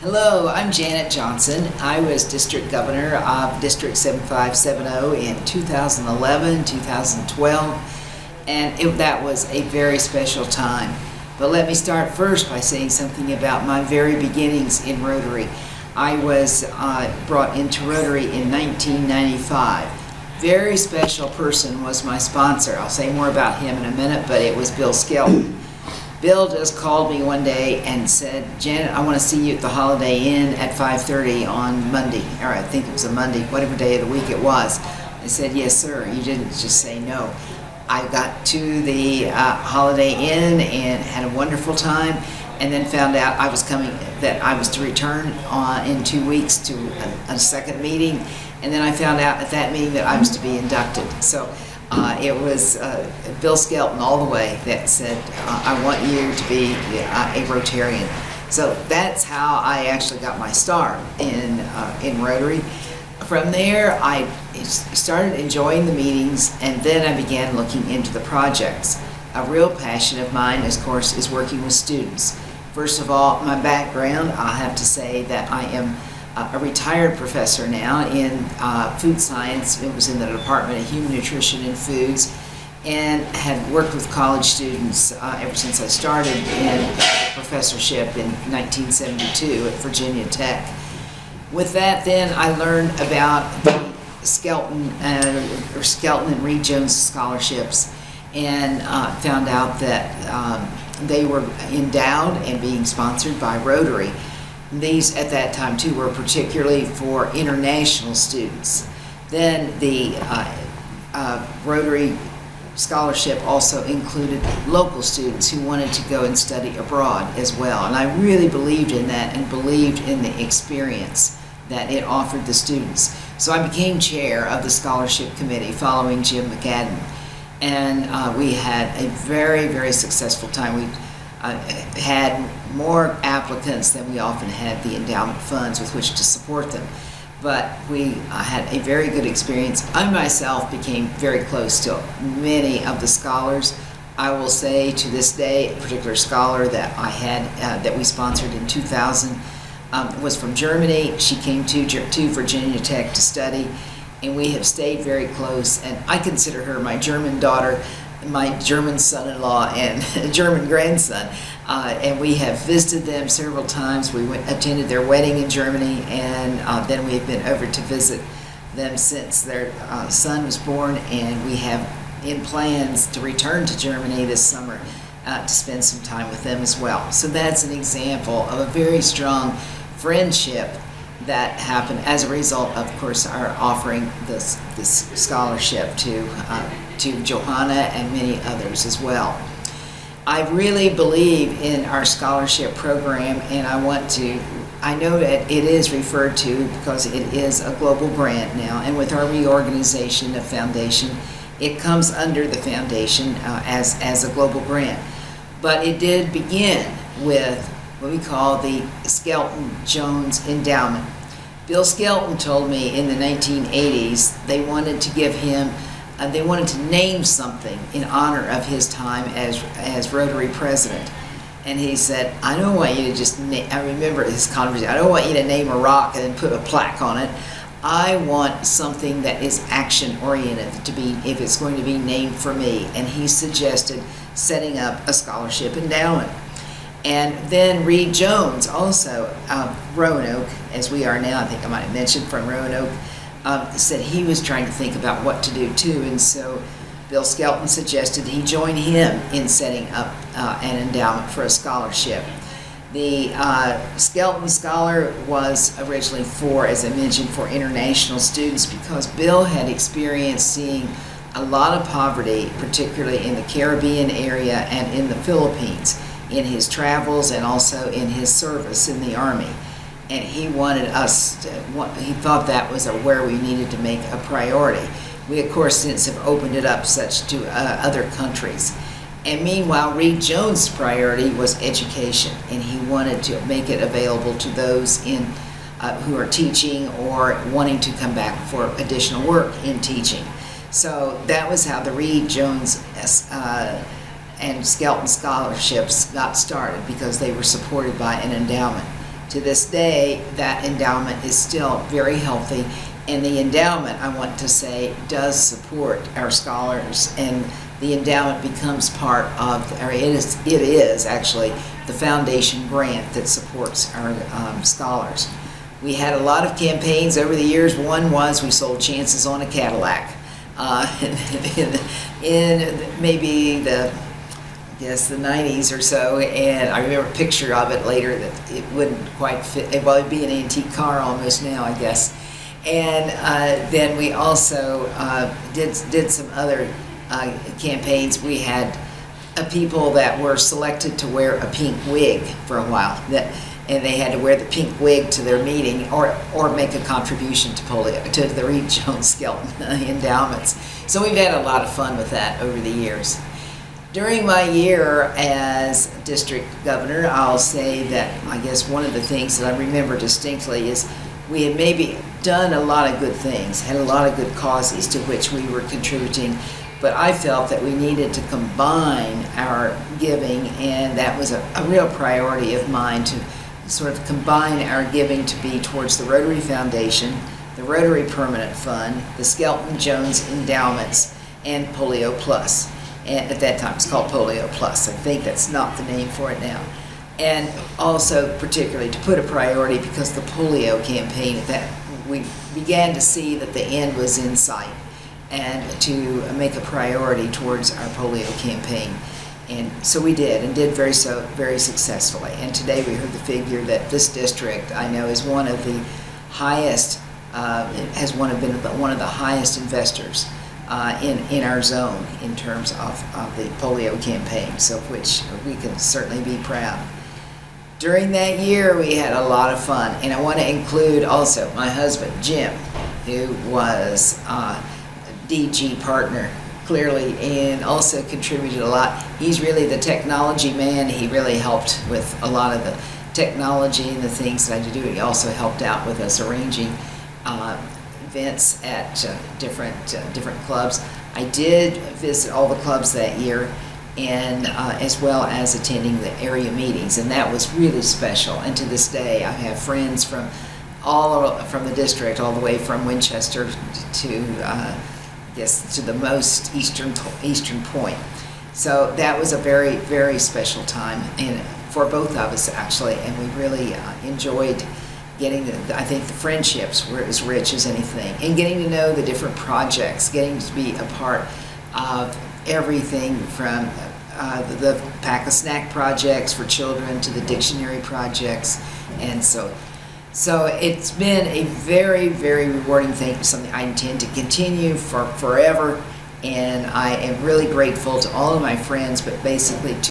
Hello, I'm Janet Johnson. I was District Governor of District 7570 in 2011, 2012, and that was a very special time. But let me start first by saying something about my very beginnings in Rotary. I was brought into Rotary in 1995. Very special person was my sponsor. I'll say more about him in a minute, but it was Bill Skelton. Bill just called me one day and said, "Janet, I want to see you at the Holiday Inn at 5:30 on Monday," or I think it was a Monday, whatever day of the week it was. I said, "Yes, sir." You didn't just say no. I got to the Holiday Inn and had a wonderful time, and then found out that I was to return in 2 weeks to a second meeting, and then I found out at that meeting that I was to be inducted. So it was Bill Skelton all the way that said, "I want you to be a Rotarian." So that's how I actually got my start in Rotary. From there, I started enjoying the meetings, and then I began looking into the projects. A real passion of mine, of course, is working with students. First of all, my background, I'll have to say that I am a retired professor now in food science. It was in the Department of Human Nutrition and Foods, and had worked with college students ever since I started in professorship in 1972 at Virginia Tech. With that, then I learned about the Skelton and Reed Jones scholarships, and found out that they were endowed and being sponsored by Rotary. These at that time too were particularly for international students. Then the Rotary scholarship also included local students who wanted to go and study abroad as well. And I really believed in that and believed in the experience that it offered the students. So I became chair of the scholarship committee following Jim McAdam. And we had a very, very successful time. We had more applicants than we often had the endowment funds with which to support them. But we had a very good experience. I myself became very close to many of the scholars. I will say to this day, a particular scholar that I had, that we sponsored in 2000, was from Germany. She came to Virginia Tech to study, and we have stayed very close. And I consider her my German daughter, my German son-in-law, and German grandson. And we have visited them several times. We attended their wedding in Germany, and then we've been over to visit them since their son was born, and we have in plans to return to Germany this summer to spend some time with them as well. So that's an example of a very strong friendship that happened as a result, of course, our offering this scholarship to Johanna and many others as well. I really believe in our scholarship program, and I know that it is referred to because it is a global grant now, and with our reorganization of foundation, it comes under the foundation as a global grant. But it did begin with what we call the Skelton-Jones Endowment. Bill Skelton told me in the 1980s they wanted to give him, they wanted to name something in honor of his time as Rotary president. And he said, "I don't want you to just I remember his conversation, "I don't want you to name a rock and then put a plaque on it. I want something that is action-oriented to be, if it's going to be named for me." And he suggested setting up a scholarship endowment. And then Reed Jones, also Roanoke, as we are now, I think I might have mentioned, from Roanoke, said he was trying to think about what to do too. And so Bill Skelton suggested he join him in setting up an endowment for a scholarship. The Skelton Scholar was originally for, as I mentioned, for international students, because Bill had experienced seeing a lot of poverty, particularly in the Caribbean area and in the Philippines, in his travels and also in his service in the Army. And he wanted us to, he thought that was where we needed to make a priority. We, of course, since have opened it up such to other countries. And meanwhile, Reed Jones' priority was education, and he wanted to make it available to those who are teaching or wanting to come back for additional work in teaching. So that was how the Reed Jones and Skelton scholarships got started, because they were supported by an endowment To this day, that endowment is still very healthy, and the endowment, I want to say, does support our scholars, and the endowment becomes part of, or it is actually the foundation grant that supports our scholars. We had a lot of campaigns over the years. One was we sold chances on a Cadillac in maybe the 90s or so, and I remember a picture of it later that it wouldn't quite fit. Well, it'd be an antique car almost now, I guess. And then we also did some other campaigns. We had people that were selected to wear a pink wig for a while, and they had to wear the pink wig to their meeting or make a contribution to polio, to the Reed Jones Skelton endowments. So we've had a lot of fun with that over the years. During my year as district governor, I'll say that I guess one of the things that I remember distinctly is we had maybe done a lot of good things, had a lot of good causes to which we were contributing, but I felt that we needed to combine our giving, and that was a real priority of mine, to sort of combine our giving to be towards the Rotary Foundation, the Rotary Permanent Fund, the Skelton Jones Endowments, and Polio Plus. And at that time it was called Polio Plus. I think that's not the name for it now. And also particularly to put a priority, because the polio campaign, that we began to see that the end was in sight, and to make a priority towards our polio campaign. And so we did, and did very successfully. And today we heard the figure that this district, I know, is one of the highest, been one of the highest investors in our zone in terms of the polio campaign, so which we can certainly be proud. During that year, we had a lot of fun, and I want to include also my husband, Jim, who was DG partner, clearly, and also contributed a lot. He's really the technology man. He really helped with a lot of the technology and the things that I do. He also helped out with us arranging events at different clubs. I did visit all the clubs that year, and as well as attending the area meetings, and that was really special. And to this day, I have friends from the district, all the way from Winchester to to the most eastern point. So that was a very special time, and for both of us actually, and we really enjoyed getting I think the friendships were as rich as anything, and getting to know the different projects, getting to be a part of everything from the pack a snack projects for children to the dictionary projects. And so it's been a very rewarding thing, something I intend to continue for forever, and I am really grateful to all of my friends, but basically to